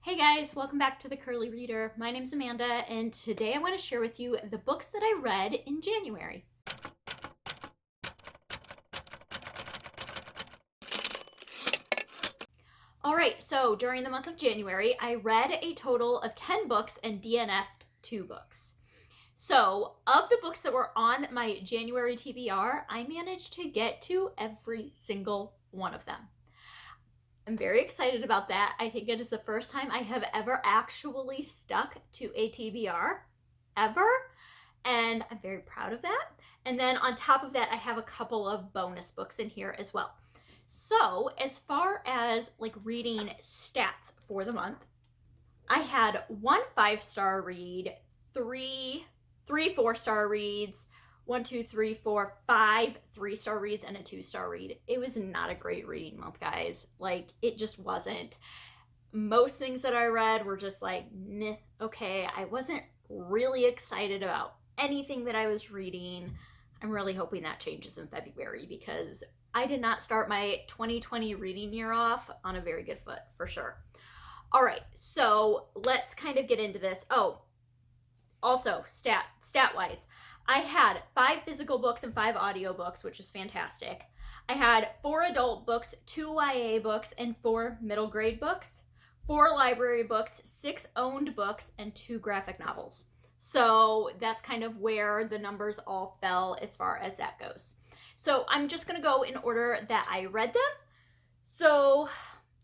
Hey guys, welcome back to the Curly Reader. My name's Amanda, and today I want to share with you the books that I read in January. Alright, so during the month of January, I read a total of 10 books and DNF'd 2 books. So, of the books that were on my January TBR, I managed to get to every single one of them. I'm very excited about that. I think it is the first time I have ever actually stuck to a TBR, ever. And I'm very proud of that. And then on top of that, I have a couple of bonus books in here as well. So as far as like reading stats for the month, I had 1 5-star read, 3 4-star reads, 5 3-star reads, and a 2-star read. It was not a great reading month, guys. Like, it just wasn't. Most things that I read were just like, nah, okay. I wasn't really excited about anything that I was reading. I'm really hoping that changes in February because I did not start my 2020 reading year off on a very good foot, for sure. All right, so let's kind of get into this. Oh, also, stat-wise, I had 5 physical books and 5 audiobooks, which is fantastic. I had 4 adult books, 2 YA books, and 4 middle grade books, 4 library books, 6 owned books, and 2 graphic novels. So that's kind of where the numbers all fell as far as that goes. So I'm just going to go in order that I read them. So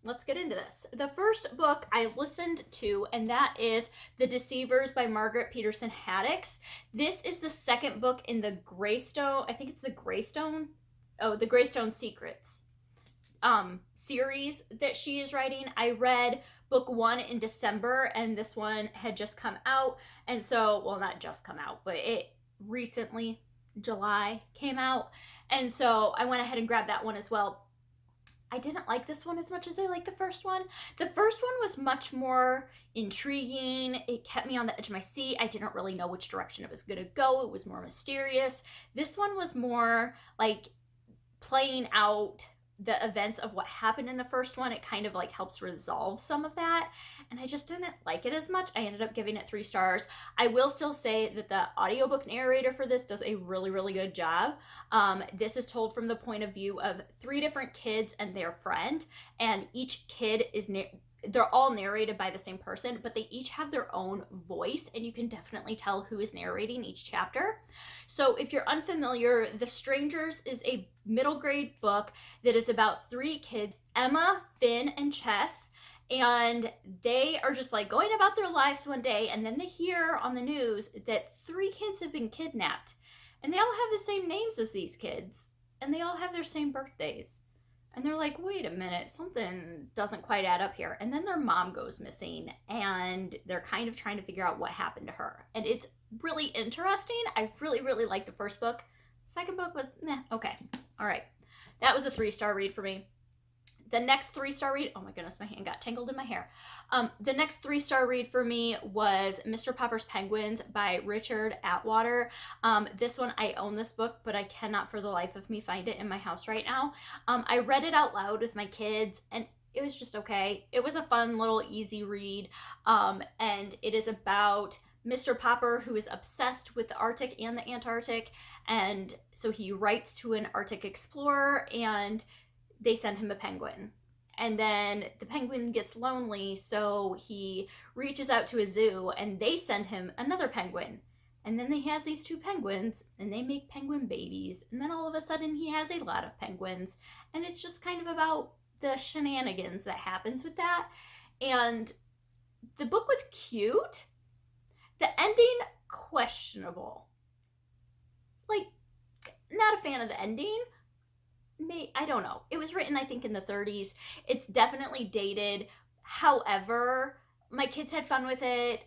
let's get into this. The first book I listened to, and that is The Deceivers by Margaret Peterson Haddix. This is the second book in the Greystone, I think it's the Greystone Secrets series that she is writing. I read book 1 in December, and this one had just come out. And so, well, not just come out, but it recently, July, came out. And so I went ahead and grabbed that one as well. I didn't like this one as much as I liked the first one. The first one was much more intriguing. It kept me on the edge of my seat. I didn't really know which direction it was going to go. It was more mysterious. This one was more like playing out the events of what happened in the first one. It kind of like helps resolve some of that, and I just didn't like it as much. I ended up giving it 3 stars. I will still say that the audiobook narrator for this does a really, really good job. This is told from the point of view of 3 different kids and their friend, and each kid is they're all narrated by the same person, but they each have their own voice, and you can definitely tell who is narrating each chapter. So if you're unfamiliar, The Strangers is a middle grade book that is about 3 kids, Emma, Finn, and Chess, and they are just like going about their lives one day, and then they hear on the news that 3 kids have been kidnapped, and they all have the same names as these kids, and they all have their same birthdays. And they're like, wait a minute, something doesn't quite add up here. And then their mom goes missing, and they're kind of trying to figure out what happened to her. And it's really interesting. I really, really liked the first book. Second book was, okay. All right. That was a 3-star read for me. The next 3-star read, oh my goodness, my hand got tangled in my hair. The next 3-star read for me was Mr. Popper's Penguins by Richard Atwater. This one, I own this book, but I cannot for the life of me find it in my house right now. I read it out loud with my kids, and it was just okay. It was a fun little easy read, and it is about Mr. Popper, who is obsessed with the Arctic and the Antarctic, and so he writes to an Arctic explorer, and they send him a penguin. And then the penguin gets lonely, so he reaches out to a zoo, and they send him another penguin. And then he has these 2 penguins, and they make penguin babies. And then all of a sudden, he has a lot of penguins. And it's just kind of about the shenanigans that happens with that. And the book was cute. The ending, questionable. Like, not a fan of the ending. I don't know. It was written, I think, in the 30s. It's definitely dated. However, my kids had fun with it.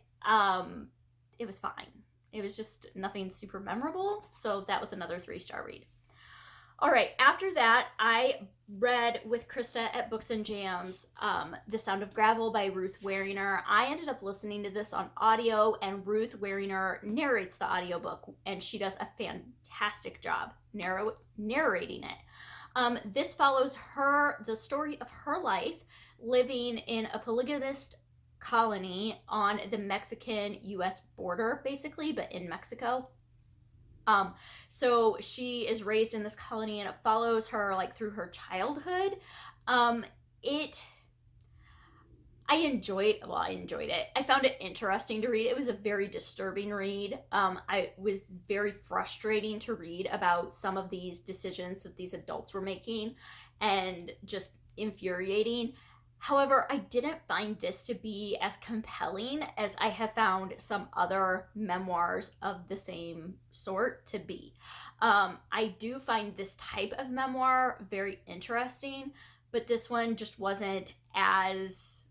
It was fine. It was just nothing super memorable. So that was another 3-star read. All right. After that, I read with Krista at Books and Jams, The Sound of Gravel by Ruth Waringer. I ended up listening to this on audio, and Ruth Waringer narrates the audiobook, and she does a fantastic job narrating it. This follows the story of her life living in a polygamist colony on the Mexican-US border, basically, but in Mexico. So she is raised in this colony, and it follows her like through her childhood. I enjoyed it. I found it interesting to read. It was a very disturbing read. I was very frustrating to read about some of these decisions that these adults were making, and just infuriating. However, I didn't find this to be as compelling as I have found some other memoirs of the same sort to be. I do find this type of memoir very interesting, but this one just wasn't as,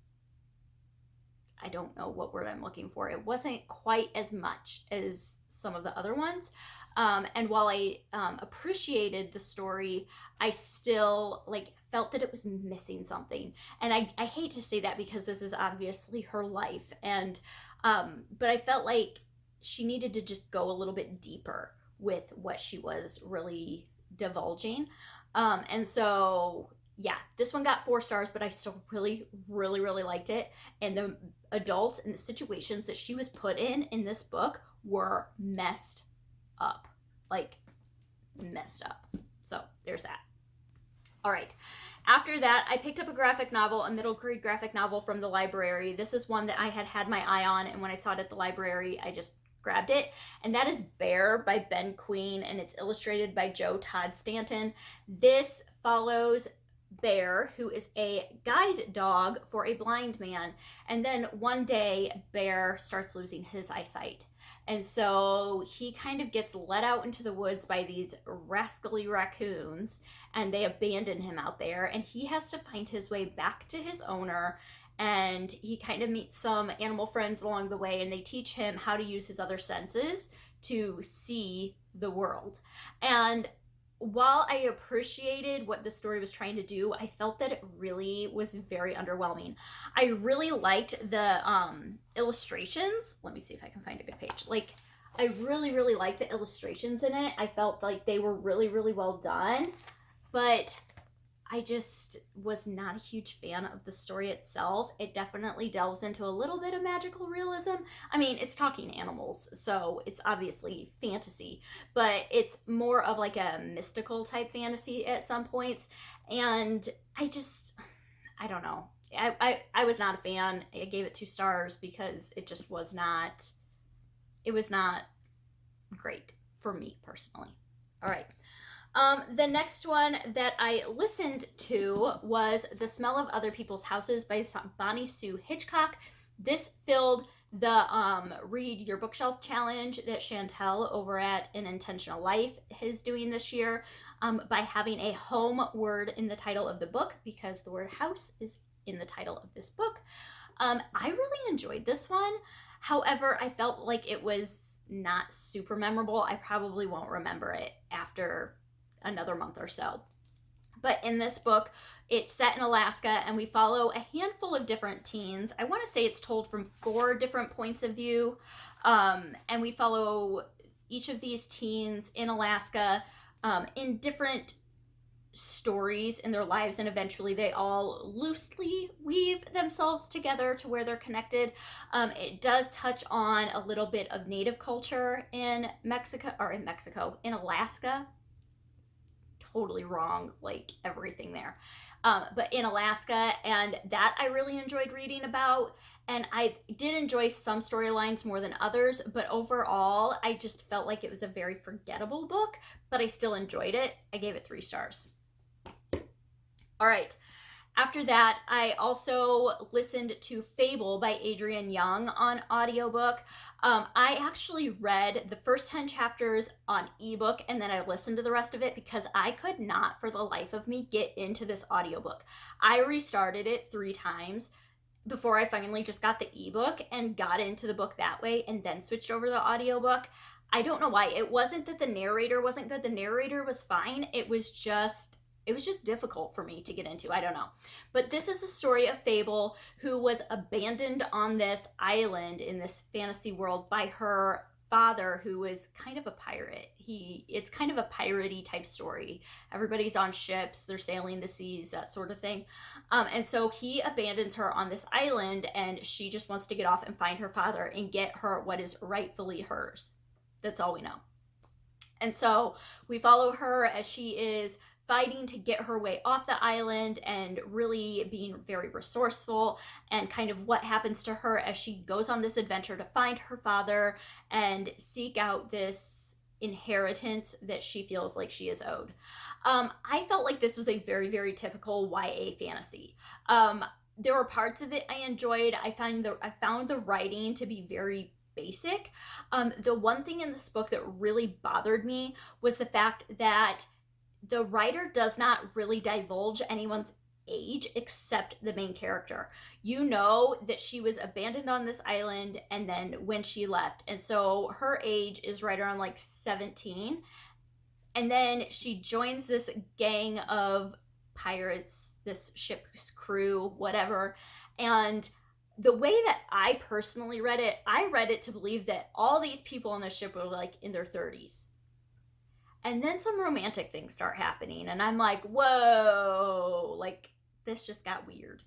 I don't know what word I'm looking for. It wasn't quite as much as some of the other ones. And while I appreciated the story, I still felt that it was missing something. And I hate to say that because this is obviously her life, and but I felt like she needed to just go a little bit deeper with what she was really divulging. And so yeah, this one got 4 stars, but I still really, really, really liked it. And the adults and the situations that she was put in this book were messed up. Messed up. So there's that. All right. After that, I picked up a graphic novel, a middle grade graphic novel from the library. This is one that I had my eye on, and when I saw it at the library, I just grabbed it. And that is Bear by Ben Queen, and it's illustrated by Joe Todd Stanton. This follows Bear, who is a guide dog for a blind man, and then one day Bear starts losing his eyesight, and so he kind of gets let out into the woods by these rascally raccoons, and they abandon him out there, and he has to find his way back to his owner. And he kind of meets some animal friends along the way, and they teach him how to use his other senses to see the world. And while I appreciated what the story was trying to do, I felt that it really was very underwhelming. I really liked the illustrations. Let me see if I can find a good page. I really, really liked the illustrations in it. I felt like they were really, really well done, but I just was not a huge fan of the story itself. It definitely delves into a little bit of magical realism. I mean, it's talking animals, so it's obviously fantasy, but it's more of a mystical type fantasy at some points. And I don't know. I was not a fan. I gave it 2 stars because it just was not great for me personally. All right. The next one that I listened to was The Smell of Other People's Houses by Bonnie Sue Hitchcock. This filled the Read Your Bookshelf challenge that Chantel over at An Intentional Life is doing this year, by having a home word in the title of the book, because the word house is in the title of this book. I really enjoyed this one. However, I felt like it was not super memorable. I probably won't remember it after another month or so. But in this book, it's set in Alaska, and we follow a handful of different teens. I want to say it's told from 4 different points of view, and we follow each of these teens in Alaska in different stories in their lives, and eventually they all loosely weave themselves together to where they're connected. It does touch on a little bit of native culture in Alaska. Totally wrong, everything there. But in Alaska, and that I really enjoyed reading about. And I did enjoy some storylines more than others, but overall, I just felt like it was a very forgettable book, but I still enjoyed it. I gave it 3 stars. All right. After that, I also listened to Fable by Adrienne Young on audiobook. I actually read the first 10 chapters on ebook, and then I listened to the rest of it because I could not for the life of me get into this audiobook. I restarted it 3 times before I finally just got the ebook and got into the book that way, and then switched over to the audiobook. I don't know why. It wasn't that the narrator wasn't good. The narrator was fine. It was just difficult for me to get into. I don't know. But this is the story of Fable, who was abandoned on this island in this fantasy world by her father who is kind of a pirate. It's kind of a piratey type story. Everybody's on ships, they're sailing the seas, that sort of thing. And so he abandons her on this island, and she just wants to get off and find her father and get her what is rightfully hers. That's all we know. And so we follow her as she is fighting to get her way off the island and really being very resourceful, and kind of what happens to her as she goes on this adventure to find her father and seek out this inheritance that she feels like she is owed. I felt like this was a very, very typical YA fantasy. There were parts of it I enjoyed. I found the writing to be very basic. The one thing in this book that really bothered me was the fact that the writer does not really divulge anyone's age except the main character. You know that she was abandoned on this island and then when she left. And so her age is right around like 17. And then she joins this gang of pirates, this ship's crew, whatever. And the way that I personally read it, I read it to believe that all these people on the ship were like in their 30s. And then some romantic things start happening, and I'm like, whoa, like, this just got weird.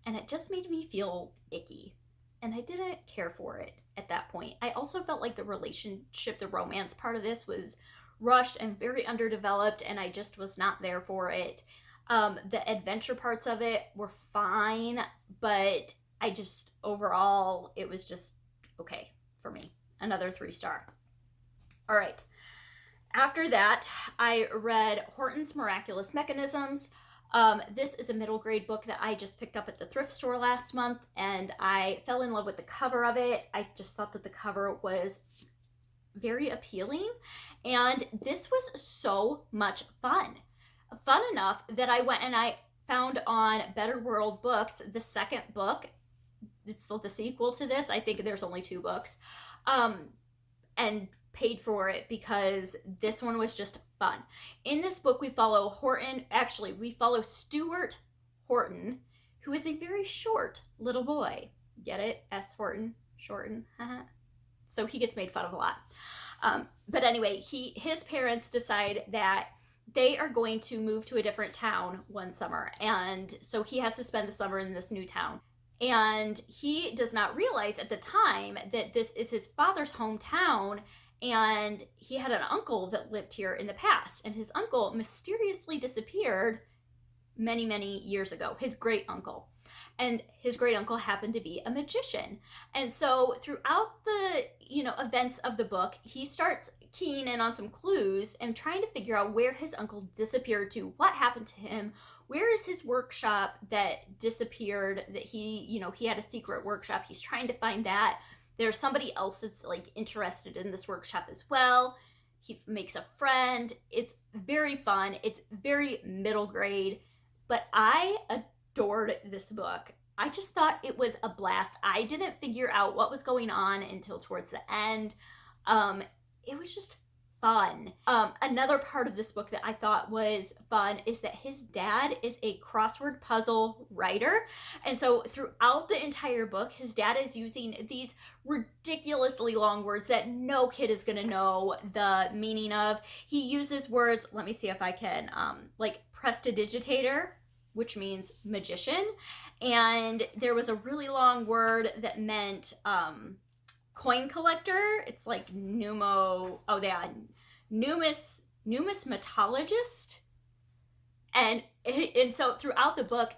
And it just made me feel icky, and I didn't care for it at that point. I also felt like the relationship, the romance part of this was rushed and very underdeveloped, and I just was not there for it. The adventure parts of it were fine, but I just, overall, it was just okay for me. Another 3-star. All right. After that, I read Horton's Miraculous Mechanisms. This is a middle grade book that I just picked up at the thrift store last month, and I fell in love with the cover of it. I just thought that the cover was very appealing, and this was so much fun. Fun enough that I went and I found on Better World Books the second book. It's the sequel to this. I think there's only 2 books. And paid for it because this one was just fun. In this book, we follow Stuart Horton, who is a very short little boy. Get it? S. Horton, shorten. So he gets made fun of a lot. But anyway, his parents decide that they are going to move to a different town one summer, and so he has to spend the summer in this new town. And he does not realize at the time that this is his father's hometown, and he had an uncle that lived here in the past, and his uncle mysteriously disappeared many, many years ago, his great uncle. And his great uncle happened to be a magician. And so throughout the, events of the book, he starts keying in on some clues and trying to figure out where his uncle disappeared to, what happened to him, where is his workshop that disappeared, that he had a secret workshop. He's trying to find that. There's somebody else that's like interested in this workshop as well. He makes a friend. It's very fun. It's very middle grade, but I adored this book. I just thought it was a blast. I didn't figure out what was going on until towards the end. It was just fun. Another part of this book that I thought was fun is that his dad is a crossword puzzle writer. And so throughout the entire book, his dad is using these ridiculously long words that no kid is going to know the meaning of. He uses words, let me see if I can, like prestidigitator, which means magician. And there was a really long word that meant coin collector. It's like numismatologist. And so throughout the book,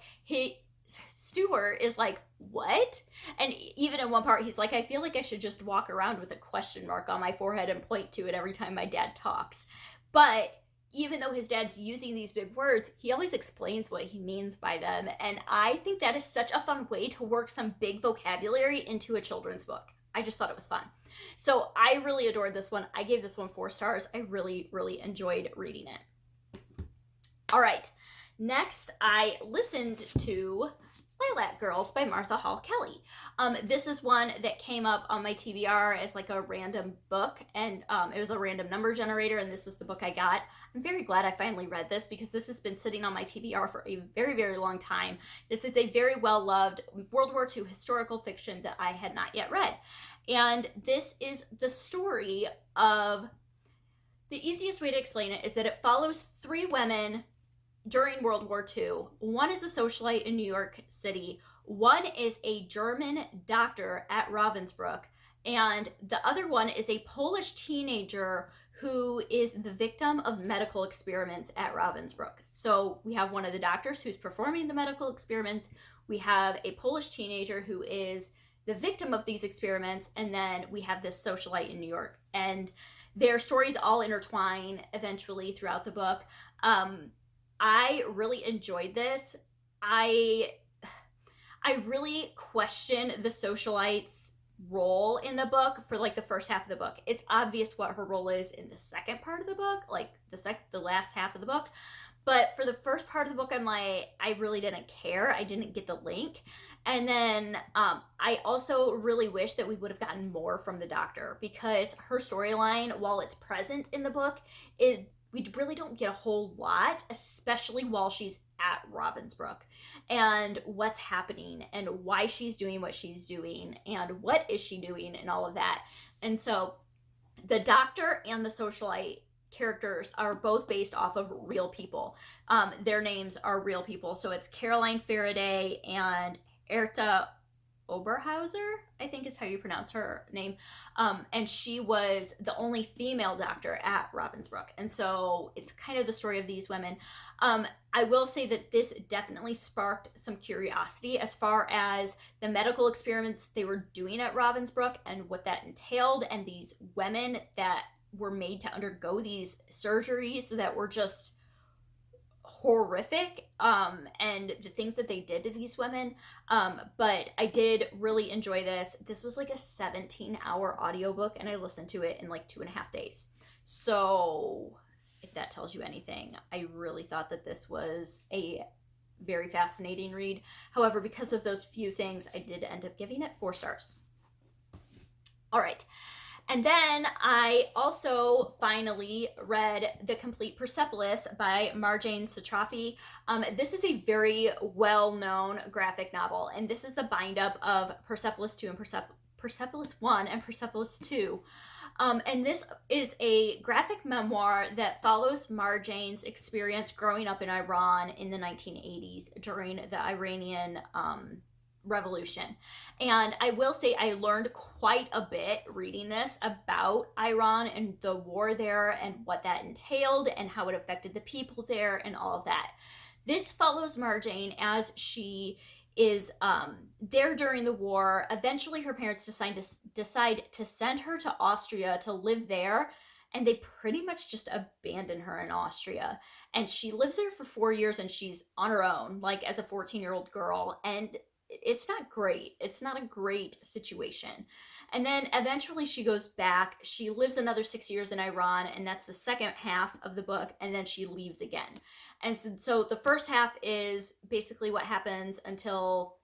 Stuart is like, what? And even in one part, he's like, I feel like I should just walk around with a question mark on my forehead and point to it every time my dad talks. But even though his dad's using these big words, he always explains what he means by them. And I think that is such a fun way to work some big vocabulary into a children's book. I just thought it was fun. So I really adored this one. I gave this one 4 stars. I really, really enjoyed reading it. All right. Next, I listened to Lilac Girls by Martha Hall Kelly. This is one that came up on my TBR as like a random book, and it was a random number generator, and this was the book I got. I'm very glad I finally read this because this has been sitting on my TBR for a very, very long time. This is a very well-loved World War II historical fiction that I had not yet read. And this is the story of, the easiest way to explain it is that it follows three women during World War II. One is a socialite in New York City. One is a German doctor at Ravensbrück. And the other one is a Polish teenager who is the victim of medical experiments at Ravensbrück. So we have one of the doctors who's performing the medical experiments. We have a Polish teenager who is the victim of these experiments. And then we have this socialite in New York. And their stories all intertwine eventually throughout the book. I really enjoyed this. I really question the socialite's role in the book for like the first half of the book. It's obvious what her role is in the second part of the book, like the last half of the book. But for the first part of the book, I'm like, I really didn't care. I didn't get the link. And then I also really wish that we would have gotten more from the doctor, because her storyline, while it's present in the book, we really don't get a whole lot, especially while she's at Ravensbrück, and what's happening and why she's doing what she's doing and what is she doing and all of that. And so the doctor and the socialite characters are both based off of real people. Their names are real people. So it's Caroline Faraday and Erta Oberhauser, I think is how you pronounce her name. And she was the only female doctor at Ravensbrück. And so it's kind of the story of these women. I will say that this definitely sparked some curiosity as far as the medical experiments they were doing at Ravensbrück and what that entailed, and these women that were made to undergo these surgeries that were just horrific, and the things that they did to these women. But I did really enjoy this. This was like a 17-hour audiobook, and I listened to it in like 2.5 days. So if that tells you anything, I really thought that this was a very fascinating read. However, because of those few things, I did end up giving it 4 stars. All right. And then I also finally read The Complete Persepolis by Marjane Satrapi. This is a very well-known graphic novel, and this is the bind-up of Persepolis 2 and Persepolis 1 and Persepolis 2. And this is a graphic memoir that follows Marjane's experience growing up in Iran in the 1980s during the Iranian Revolution. And I will say I learned quite a bit reading this about Iran and the war there and what that entailed and how it affected the people there and all of that. This follows Marjane as she is there during the war. Eventually her parents decide to send her to Austria to live there, and they pretty much just abandon her in Austria. And she lives there for 4 years, and she's on her own, like as a 14-year-old girl, and it's not great. It's not a great situation. And then eventually she goes back. She lives another 6 years in Iran, and that's the second half of the book, and then she leaves again. And so the first half is basically what happens until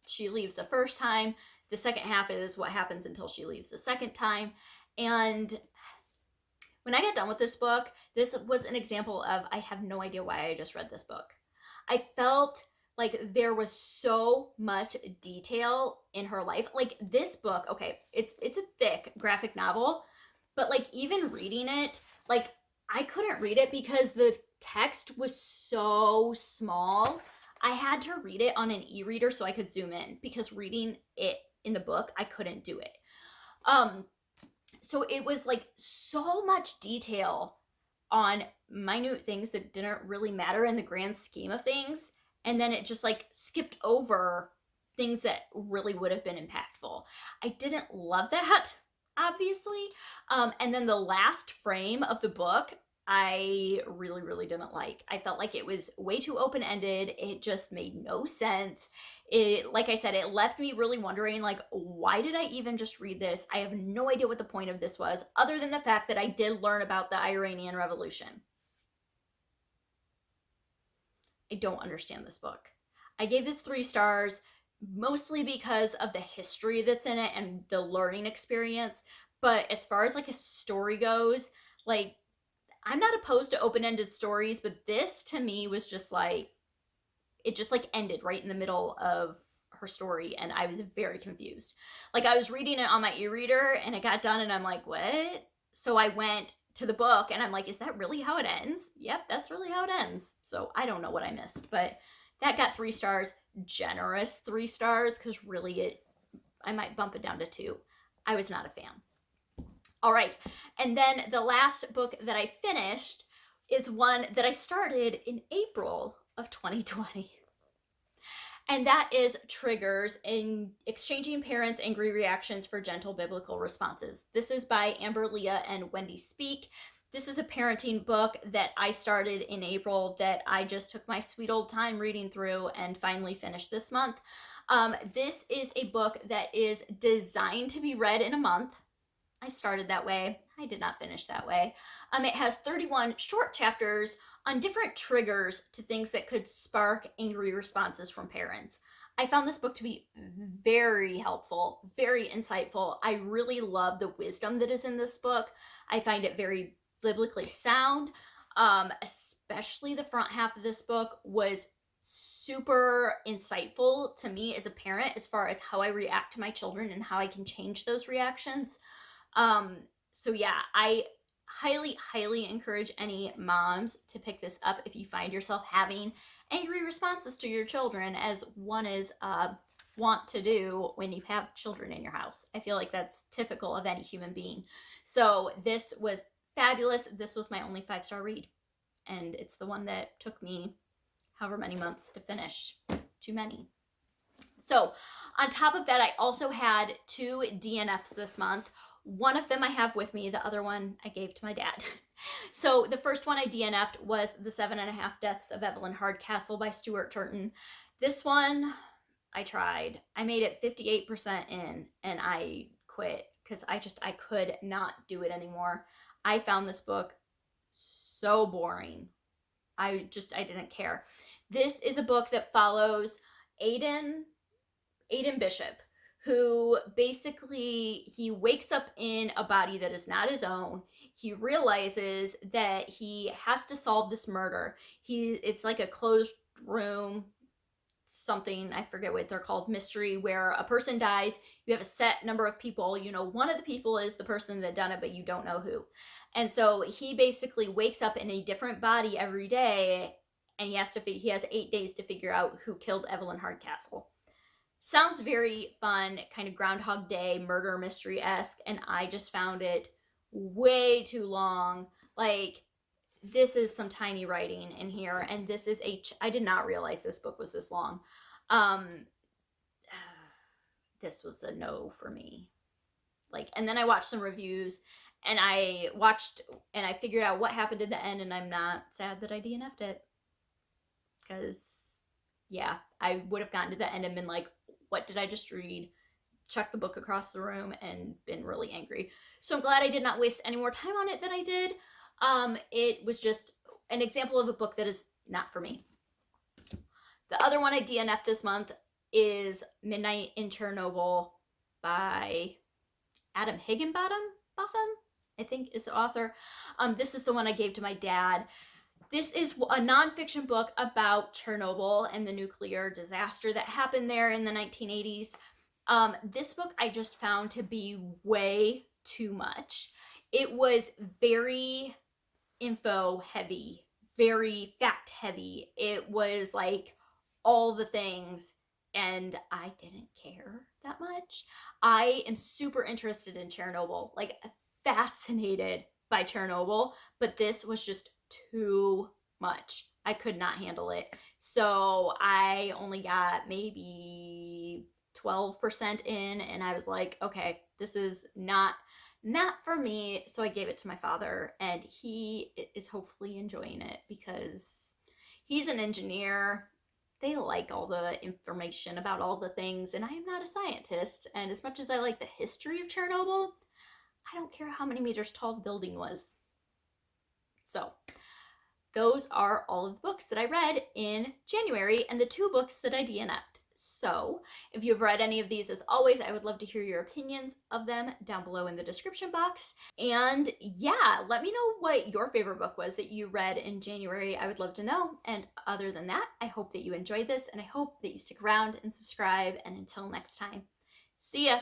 she leaves the first time. The second half is what happens until she leaves the second time. And when I got done with this book, this was an example of, I have no idea why I just read this book. I felt like there was so much detail in her life. Like this book, okay, it's a thick graphic novel, but like even reading it, like I couldn't read it because the text was so small. I had to read it on an e-reader so I could zoom in, because reading it in the book, I couldn't do it. So it was like so much detail on minute things that didn't really matter in the grand scheme of things. And then it just like skipped over things that really would have been impactful. I didn't love that, obviously. And then the last frame of the book, I really, really didn't like. I felt like it was way too open-ended. It just made no sense. Like I said, it left me really wondering, like, why did I even just read this? I have no idea what the point of this was, other than the fact that I did learn about the Iranian Revolution. I don't understand this book. I gave this 3 stars mostly because of the history that's in it and the learning experience. But as far as like a story goes, like I'm not opposed to open-ended stories, but this to me was just like, it just like ended right in the middle of her story and I was very confused. Like I was reading it on my e-reader and it got done and I'm like, what? So I went to the book and I'm like, is that really how it ends? Yep, that's really how it ends. So I don't know what I missed, but that got 3 stars, generous 3 stars, because really I might bump it down to 2. I was not a fan. All right, and then the last book that I finished is one that I started in April of 2020. And that is Triggers in Exchanging Parents' Angry Reactions for Gentle Biblical Responses. This is by Amber Leah and Wendy Speak. This is a parenting book that I started in April that I just took my sweet old time reading through and finally finished this month. This is a book that is designed to be read in a month. I started that way. I did not finish that way. It has 31 short chapters on different triggers to things that could spark angry responses from parents. I found this book to be very helpful, very insightful. I really love the wisdom that is in this book. I find it very biblically sound. Especially the front half of this book was super insightful to me as a parent as far as how I react to my children and how I can change those reactions. So yeah, I highly encourage any moms to pick this up if you find yourself having angry responses to your children, as one is want to do when you have children in your house. I feel like that's typical of any human being. So this was fabulous. This was my only 5-star read, and it's the one that took me however many months to finish. Too many. So on top of that, I also had 2 DNFs this month. One of them I have with me, the other one I gave to my dad. So the first one I DNF'd was The 7.5 Deaths of Evelyn Hardcastle by Stuart Turton. This one, I tried. I made it 58% in and I quit because I could not do it anymore. I found this book so boring. I didn't care. This is a book that follows Aiden Bishop, who basically, he wakes up in a body that is not his own. He realizes that he has to solve this murder. It's like a closed room, something, I forget what they're called, mystery, where a person dies. You have a set number of people. You know, one of the people is the person that done it, but you don't know who. And so he basically wakes up in a different body every day, and he has 8 days to figure out who killed Evelyn Hardcastle. Sounds very fun, kind of Groundhog Day, murder mystery-esque, and I just found it way too long. Like, this is some tiny writing in here, and this is I did not realize this book was this long. This was a no for me. Like, and then I watched some reviews, and I figured out what happened at the end, and I'm not sad that I DNF'd it. Because, yeah, I would have gotten to the end and been like, what did I just read? Chuck the book across the room and been really angry. So I'm glad I did not waste any more time on it than I did. It was just an example of a book that is not for me. The other one I DNF'd this month is Midnight in Chernobyl by Adam Higginbotham, I think is the author. This is the one I gave to my dad. This is a nonfiction book about Chernobyl and the nuclear disaster that happened there in the 1980s. This book I just found to be way too much. It was very info heavy, very fact heavy. It was like all the things, and I didn't care that much. I am super interested in Chernobyl, like fascinated by Chernobyl, but this was just too much. I could not handle it. So I only got maybe 12% in, and I was like, okay, this is not for me. So I gave it to my father, and he is hopefully enjoying it because he's an engineer. They like all the information about all the things, and I am not a scientist. And as much as I like the history of Chernobyl, I don't care how many meters tall the building was. So those are all of the books that I read in January and the 2 books that I DNF'd. So if you've read any of these, as always, I would love to hear your opinions of them down below in the description box. And yeah, let me know what your favorite book was that you read in January. I would love to know. And other than that, I hope that you enjoyed this, and I hope that you stick around and subscribe. And until next time, see ya!